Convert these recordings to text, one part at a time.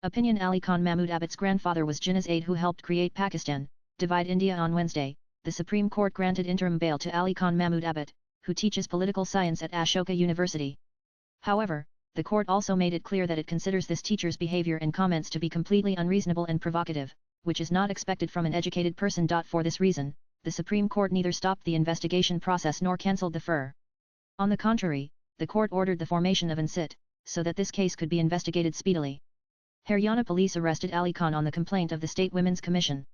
Opinion Ali Khan Mahmudabad's grandfather was Jinnahs aide who helped create Pakistan, divide India. On Wednesday, the Supreme Court granted interim bail to Ali Khan Mahmudabad, who teaches political science at Ashoka University. However, the court also made it clear that it considers this teacher's behavior and comments to be completely unreasonable and provocative, which is not expected from an educated person. For this reason, the Supreme Court neither stopped the investigation process nor cancelled the FIR. On the contrary, the court ordered the formation of an SIT, so that this case could be investigated speedily. Haryana police arrested Ali Khan on the complaint of the State Women's Commission.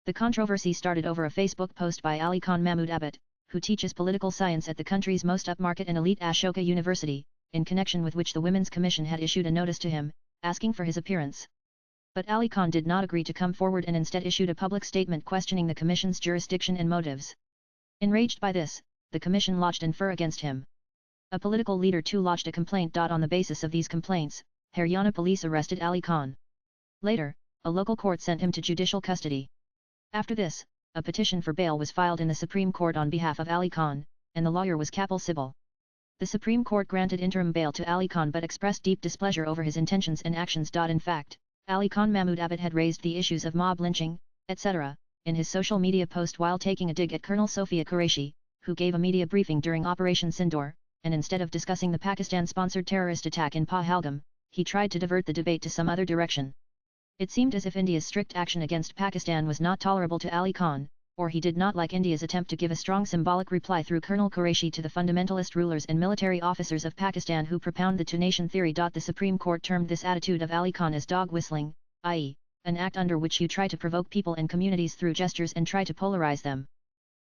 The controversy started over a Facebook post by Ali Khan Mahmudabad, who teaches political science at the country's most upmarket and elite Ashoka University, in connection with which the Women's Commission had issued a notice to him, asking for his appearance. But Ali Khan did not agree to come forward and instead issued a public statement questioning the Commission's jurisdiction and motives. Enraged by this, the Commission lodged an FIR against him. A political leader too lodged a complaint. On the basis of these complaints, Haryana police arrested Ali Khan. Later, a local court sent him to judicial custody. After this, a petition for bail was filed in the Supreme Court on behalf of Ali Khan, and the lawyer was Kapil Sibal. The Supreme Court granted interim bail to Ali Khan but expressed deep displeasure over his intentions and actions. In fact, Ali Khan Mahmudabad had raised the issues of mob lynching, etc., in his social media post while taking a dig at Colonel Sophia Qureshi, who gave a media briefing during Operation Sindoor, and instead of discussing the Pakistan-sponsored terrorist attack in Pahalgam, he tried to divert the debate to some other direction. It seemed as if India's strict action against Pakistan was not tolerable to Ali Khan, or he did not like India's attempt to give a strong symbolic reply through Colonel Qureshi to the fundamentalist rulers and military officers of Pakistan who propound the two-nation theory. The Supreme Court termed this attitude of Ali Khan as dog whistling, i.e., an act under which you try to provoke people and communities through gestures and try to polarize them.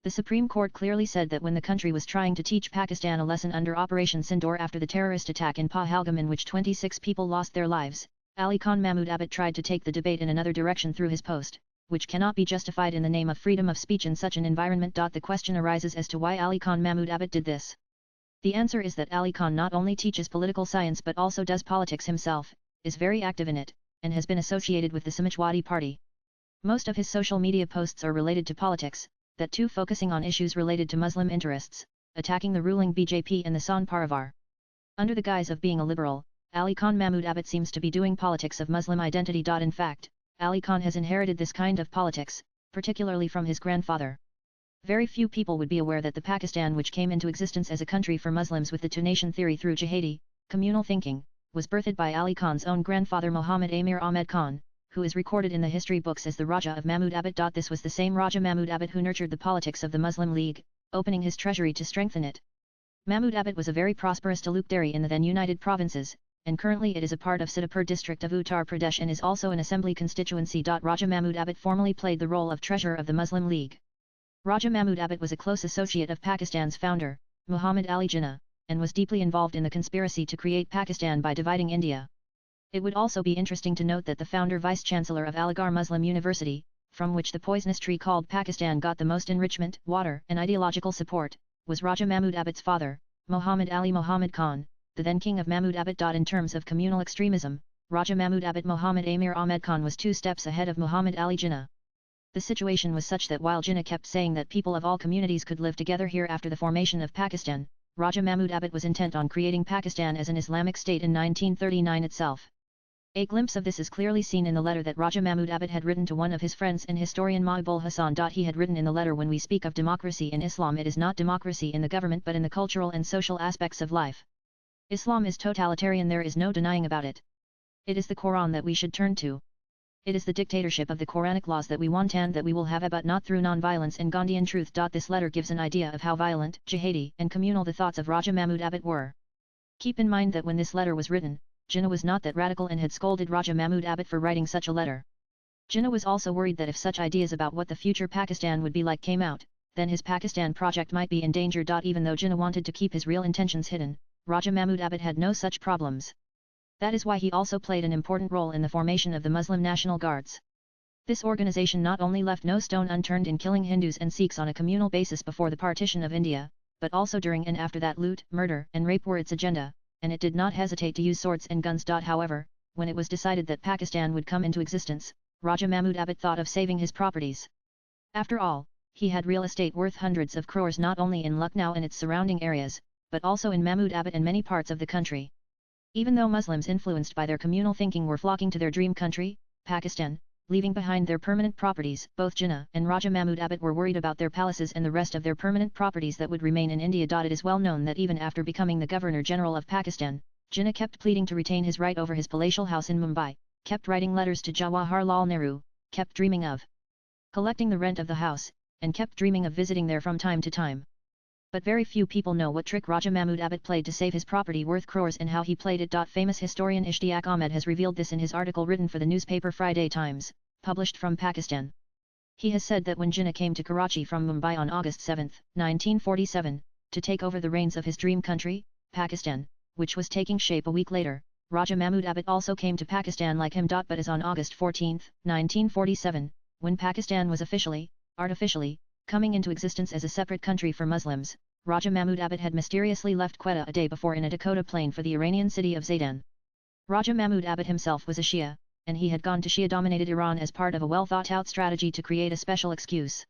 The Supreme Court clearly said that when the country was trying to teach Pakistan a lesson under Operation Sindoor after the terrorist attack in Pahalgam in which 26 people lost their lives, Ali Khan Mahmudabad tried to take the debate in another direction through his post, which cannot be justified in the name of freedom of speech in such an environment. The question arises as to why Ali Khan Mahmudabad did this. The answer is that Ali Khan not only teaches political science but also does politics himself, is very active in it, and has been associated with the Samajwadi Party. Most of his social media posts are related to politics, that too focusing on issues related to Muslim interests, attacking the ruling BJP and the San Parivar. Under the guise of being a liberal, Ali Khan Mahmudabad seems to be doing politics of Muslim identity. In fact, Ali Khan has inherited this kind of politics, particularly from his grandfather. Very few people would be aware that the Pakistan which came into existence as a country for Muslims with the two-nation theory through jihadi, communal thinking, was birthed by Ali Khan's own grandfather Muhammad Amir Ahmed Khan, who is recorded in the history books as the Raja of Mahmudabad. This was the same Raja Mahmudabad who nurtured the politics of the Muslim League, opening his treasury to strengthen it. Mahmudabad was a very prosperous talukdari in the then United Provinces, and currently it is a part of Siddipur district of Uttar Pradesh and is also an assembly constituency. Raja Mahmudabad formerly played the role of treasurer of the Muslim League. Raja Mahmudabad was a close associate of Pakistan's founder, Muhammad Ali Jinnah, and was deeply involved in the conspiracy to create Pakistan by dividing India. It would also be interesting to note that the founder vice-chancellor of Aligarh Muslim University, from which the poisonous tree called Pakistan got the most enrichment, water and ideological support, was Raja Mahmudabad's father, Muhammad Ali Muhammad Khan, the then king of Mahmudabad. In terms of communal extremism, Raja Mahmudabad Muhammad Amir Ahmed Khan was 2 steps ahead of Muhammad Ali Jinnah. The situation was such that while Jinnah kept saying that people of all communities could live together here after the formation of Pakistan, Raja Mahmudabad was intent on creating Pakistan as an Islamic state in 1939 itself. A glimpse of this is clearly seen in the letter that Raja Mahmudabad had written to one of his friends and historian Mahbul Hassan. He had written in the letter, "When we speak of democracy in Islam, it is not democracy in the government but in the cultural and social aspects of life. Islam is totalitarian, there is no denying about it. It is the Quran that we should turn to. It is the dictatorship of the Quranic laws that we want and that we will have, but not through non-violence and Gandhian truth." This letter gives an idea of how violent, jihadi and communal the thoughts of Raja Mahmudabad were. Keep in mind that when this letter was written, Jinnah was not that radical and had scolded Raja Mahmudabad for writing such a letter. Jinnah was also worried that if such ideas about what the future Pakistan would be like came out, then his Pakistan project might be in danger. Even though Jinnah wanted to keep his real intentions hidden, Raja Mahmudabad had no such problems. That is why he also played an important role in the formation of the Muslim National Guards. This organization not only left no stone unturned in killing Hindus and Sikhs on a communal basis before the partition of India, but also during and after that loot, murder and rape were its agenda, and it did not hesitate to use swords and guns. However, when it was decided that Pakistan would come into existence, Raja Mahmudabad thought of saving his properties. After all, he had real estate worth hundreds of crores not only in Lucknow and its surrounding areas, but also in Mahmudabad and many parts of the country. Even though Muslims influenced by their communal thinking were flocking to their dream country, Pakistan, leaving behind their permanent properties, both Jinnah and Raja Mahmudabat were worried about their palaces and the rest of their permanent properties that would remain in India. It is well known that even after becoming the Governor-General of Pakistan, Jinnah kept pleading to retain his right over his palatial house in Mumbai, kept writing letters to Jawaharlal Nehru, kept dreaming of collecting the rent of the house, and kept dreaming of visiting there from time to time. But very few people know what trick Raja Mahmudabat played to save his property worth crores and how he played it. Famous historian Ishtiaq Ahmed has revealed this in his article written for the newspaper Friday Times, published from Pakistan. He has said that when Jinnah came to Karachi from Mumbai on August 7, 1947, to take over the reins of his dream country, Pakistan, which was taking shape a week later, Raja Mahmudabat also came to Pakistan like him. But as on August 14, 1947, when Pakistan was officially, artificially, coming into existence as a separate country for Muslims, Raja Mahmudabat had mysteriously left Quetta a day before in a Dakota plane for the Iranian city of Zaydan. Raja Mahmudabat himself was a Shia, and he had gone to Shia-dominated Iran as part of a well-thought-out strategy to create a special excuse.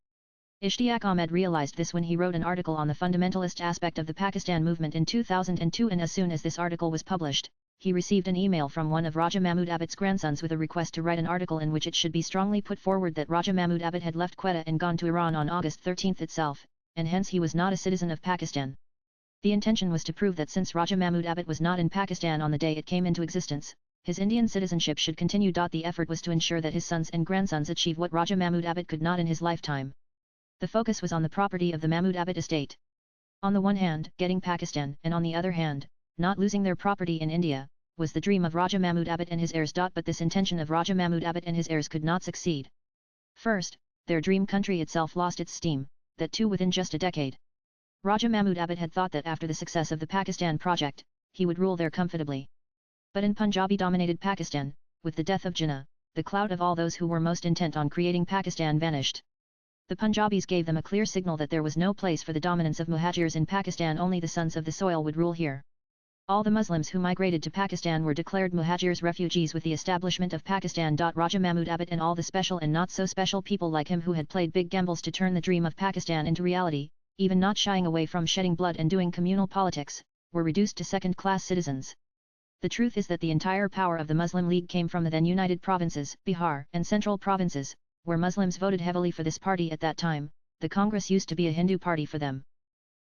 Ishtiaq Ahmed realized this when he wrote an article on the fundamentalist aspect of the Pakistan movement in 2002, and as soon as this article was published, he received an email from one of Raja Mahmudabat's grandsons with a request to write an article in which it should be strongly put forward that Raja Mahmudabat had left Quetta and gone to Iran on August 13 itself, and hence he was not a citizen of Pakistan. The intention was to prove that since Raja Mahmudabat was not in Pakistan on the day it came into existence, his Indian citizenship should continue. The effort was to ensure that his sons and grandsons achieve what Raja Mahmudabat could not in his lifetime. The focus was on the property of the Mahmudabat estate. On the one hand, getting Pakistan, and on the other hand, not losing their property in India, was the dream of Raja Mahmudabat and his heirs. But this intention of Raja Mahmudabat and his heirs could not succeed. First, their dream country itself lost its steam, that too within just a decade. Raja Mahmudabat had thought that after the success of the Pakistan project, he would rule there comfortably. But in Punjabi-dominated Pakistan, with the death of Jinnah, the clout of all those who were most intent on creating Pakistan vanished. The Punjabis gave them a clear signal that there was no place for the dominance of Muhajirs in Pakistan. Only the sons of the soil would rule here. All the Muslims who migrated to Pakistan were declared Muhajirs refugees with the establishment of Pakistan. Raja Mahmudabat and all the special and not so special people like him who had played big gambles to turn the dream of Pakistan into reality, even not shying away from shedding blood and doing communal politics, were reduced to second-class citizens. The truth is that the entire power of the Muslim League came from the then United Provinces, Bihar and Central Provinces, where Muslims voted heavily for this party at that time. The Congress used to be a Hindu party for them.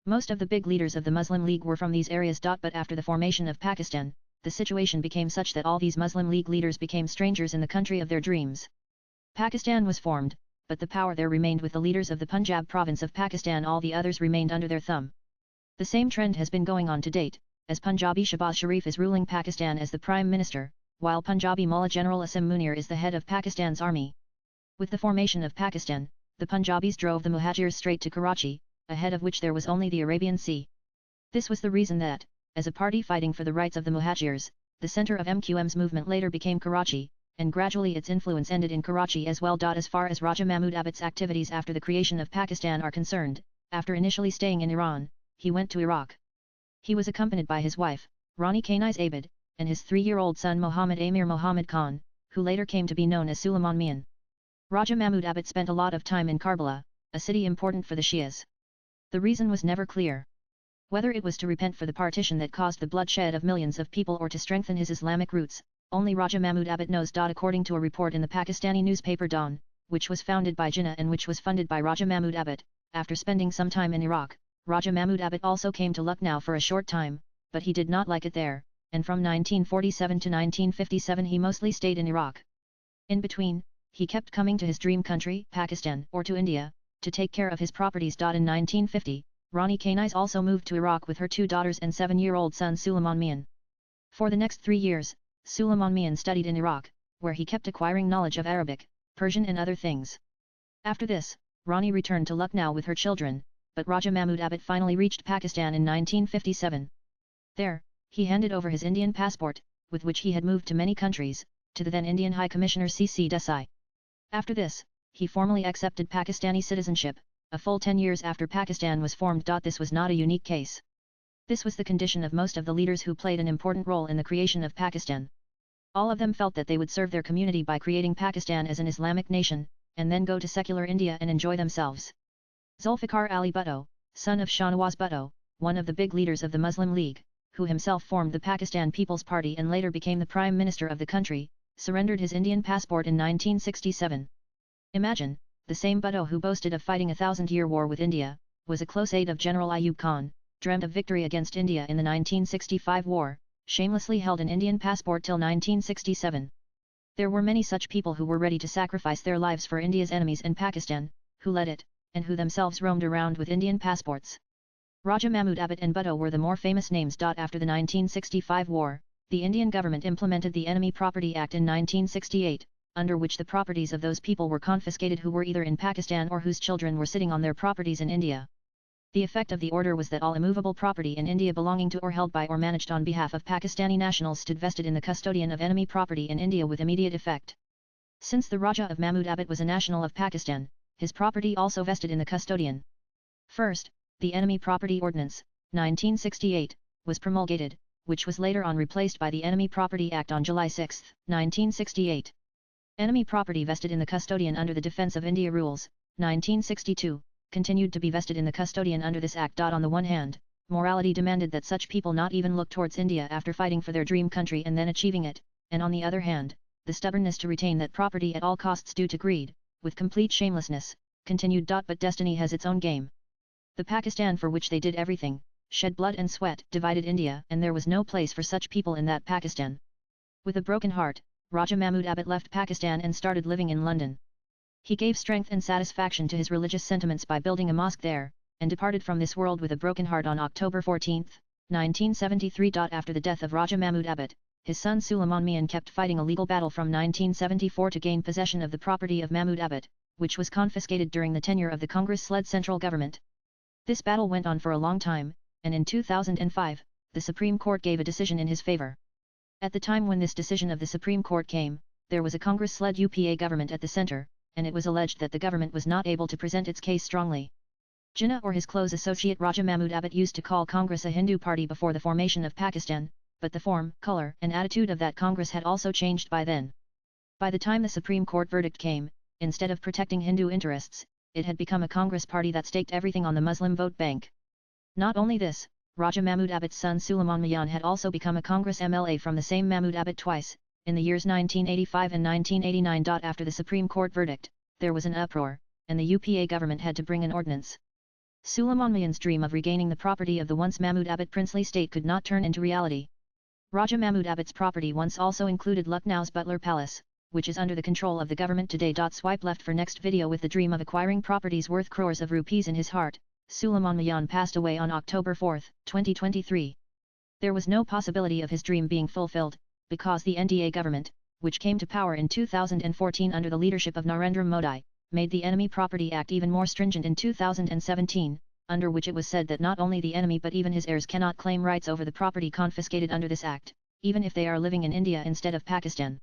Most of the big leaders of the Muslim League were from these areas. But after the formation of Pakistan, the situation became such that all these Muslim League leaders became strangers in the country of their dreams. Pakistan was formed, but the power there remained with the leaders of the Punjab province of Pakistan. All the others remained under their thumb. The same trend has been going on to date, as Punjabi Shehbaz Sharif is ruling Pakistan as the Prime Minister, while Punjabi Mullah General Asim Munir is the head of Pakistan's army. With the formation of Pakistan, the Punjabis drove the Muhajirs straight to Karachi, ahead of which there was only the Arabian Sea. This was the reason that, as a party fighting for the rights of the Muhajirs, the center of MQM's movement later became Karachi, and gradually its influence ended in Karachi as well. As far as Raja Mahmudabat's activities after the creation of Pakistan are concerned, after initially staying in Iran, he went to Iraq. He was accompanied by his wife, Rani Kanai's Aide, and his 3-year-old son Muhammad Amir Muhammad Khan, who later came to be known as Suleiman Mian. Raja Mahmudabat spent a lot of time in Karbala, a city important for the Shias. The reason was never clear. Whether it was to repent for the partition that caused the bloodshed of millions of people or to strengthen his Islamic roots, only Raja Mahmudabat knows. According to a report in the Pakistani newspaper Dawn, which was founded by Jinnah and which was funded by Raja Mahmudabat, after spending some time in Iraq, Raja Mahmudabat also came to Lucknow for a short time, but he did not like it there, and from 1947 to 1957 he mostly stayed in Iraq. In between, he kept coming to his dream country, Pakistan, or to India, to take care of his properties. In 1950, Rani Kanais also moved to Iraq with her 2 daughters and 7-year-old son Suleiman Mian. For the next 3 years, Suleiman Mian studied in Iraq, where he kept acquiring knowledge of Arabic, Persian and other things. After this, Rani returned to Lucknow with her children, but Raja Mahmudabat finally reached Pakistan in 1957. There, he handed over his Indian passport, with which he had moved to many countries, to the then Indian High Commissioner C.C. Desai. After this, he formally accepted Pakistani citizenship, a full 10 years after Pakistan was formed. This was not a unique case. This was the condition of most of the leaders who played an important role in the creation of Pakistan. All of them felt that they would serve their community by creating Pakistan as an Islamic nation, and then go to secular India and enjoy themselves. Zulfikar Ali Bhutto, son of Shahnawaz Bhutto, one of the big leaders of the Muslim League, who himself formed the Pakistan People's Party and later became the Prime Minister of the country, surrendered his Indian passport in 1967. Imagine, the same Bhutto who boasted of fighting a 1,000-year war with India, was a close aide of General Ayub Khan, dreamt of victory against India in the 1965 war, shamelessly held an Indian passport till 1967. There were many such people who were ready to sacrifice their lives for India's enemies and Pakistan, who led it, and who themselves roamed around with Indian passports. Raja Mahmudabads and Bhutto were the more famous names. After the 1965 war, the Indian government implemented the Enemy Property Act in 1968, under which the properties of those people were confiscated who were either in Pakistan or whose children were sitting on their properties in India. The effect of the order was that all immovable property in India belonging to or held by or managed on behalf of Pakistani nationals stood vested in the custodian of enemy property in India with immediate effect. Since the Raja of Mahmudabads was a national of Pakistan, his property also vested in the custodian. First, the Enemy Property Ordinance, 1968, was promulgated, which was later on replaced by the Enemy Property Act on July 6, 1968. Enemy property vested in the custodian under the Defence of India Rules, 1962, continued to be vested in the custodian under this act. On the one hand, morality demanded that such people not even look towards India after fighting for their dream country and then achieving it, and on the other hand, the stubbornness to retain that property at all costs due to greed, with complete shamelessness, continued. But destiny has its own game. The Pakistan for which they did everything, shed blood and sweat, divided India, and there was no place for such people in that Pakistan. With a broken heart, Raja Mahmudabads left Pakistan and started living in London. He gave strength and satisfaction to his religious sentiments by building a mosque there, and departed from this world with a broken heart on October 14, 1973. After the death of Raja Mahmudabads, his son Suleiman Mian kept fighting a legal battle from 1974 to gain possession of the property of Mahmudabads, which was confiscated during the tenure of the Congress-led central government. This battle went on for a long time, and in 2005, the Supreme Court gave a decision in his favor. At the time when this decision of the Supreme Court came, there was a Congress-led UPA government at the center, and it was alleged that the government was not able to present its case strongly. Jinnah or his close associate Raja Mahmudabads used to call Congress a Hindu party before the formation of Pakistan, but the form, color and attitude of that Congress had also changed by then. By the time the Supreme Court verdict came, instead of protecting Hindu interests, it had become a Congress party that staked everything on the Muslim vote bank. Not only this, Raja Mahmudabads' son Suleiman Mian had also become a Congress MLA from the same Mahmudabads twice, in the years 1985 and 1989. After the Supreme Court verdict, there was an uproar, and the UPA government had to bring an ordinance. Suleiman Mian's dream of regaining the property of the once Mahmudabads princely state could not turn into reality. Raja Mahmudabads' property once also included Lucknow's Butler Palace, which is under the control of the government today. Swipe left for next video. With the dream of acquiring properties worth crores of rupees in his heart, Suleiman Mian passed away on October 4, 2023. There was no possibility of his dream being fulfilled, because the NDA government, which came to power in 2014 under the leadership of Narendra Modi, made the Enemy Property Act even more stringent in 2017, under which it was said that not only the enemy but even his heirs cannot claim rights over the property confiscated under this act, even if they are living in India instead of Pakistan.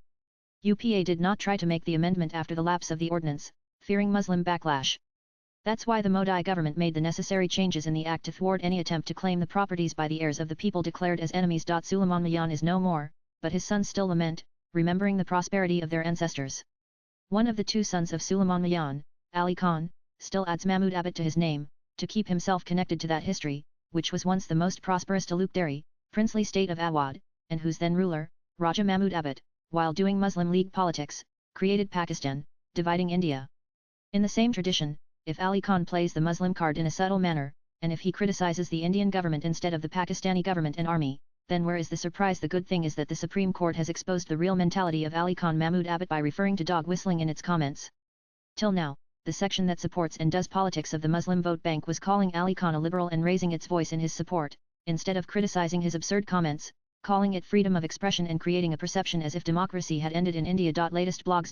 UPA did not try to make the amendment after the lapse of the ordinance, fearing Muslim backlash. That's why the Modi government made the necessary changes in the act to thwart any attempt to claim the properties by the heirs of the people declared as enemies. Suleiman Mian is no more, but his sons still lament, remembering the prosperity of their ancestors. One of the two sons of Suleiman Mian, Ali Khan, still adds Mahmudabads to his name, to keep himself connected to that history, which was once the most prosperous Talukdari, princely state of Awadh, and whose then ruler, Raja Mahmudabads, while doing Muslim League politics, created Pakistan, dividing India. In the same tradition, if Ali Khan plays the Muslim card in a subtle manner, and if he criticizes the Indian government instead of the Pakistani government and army, then where is the surprise? The good thing is that the Supreme Court has exposed the real mentality of Ali Khan Mahmudabads by referring to dog whistling in its comments. Till now, the section that supports and does politics of the Muslim vote bank was calling Ali Khan a liberal and raising its voice in his support, instead of criticizing his absurd comments, calling it freedom of expression and creating a perception as if democracy had ended in India. Latest blogs.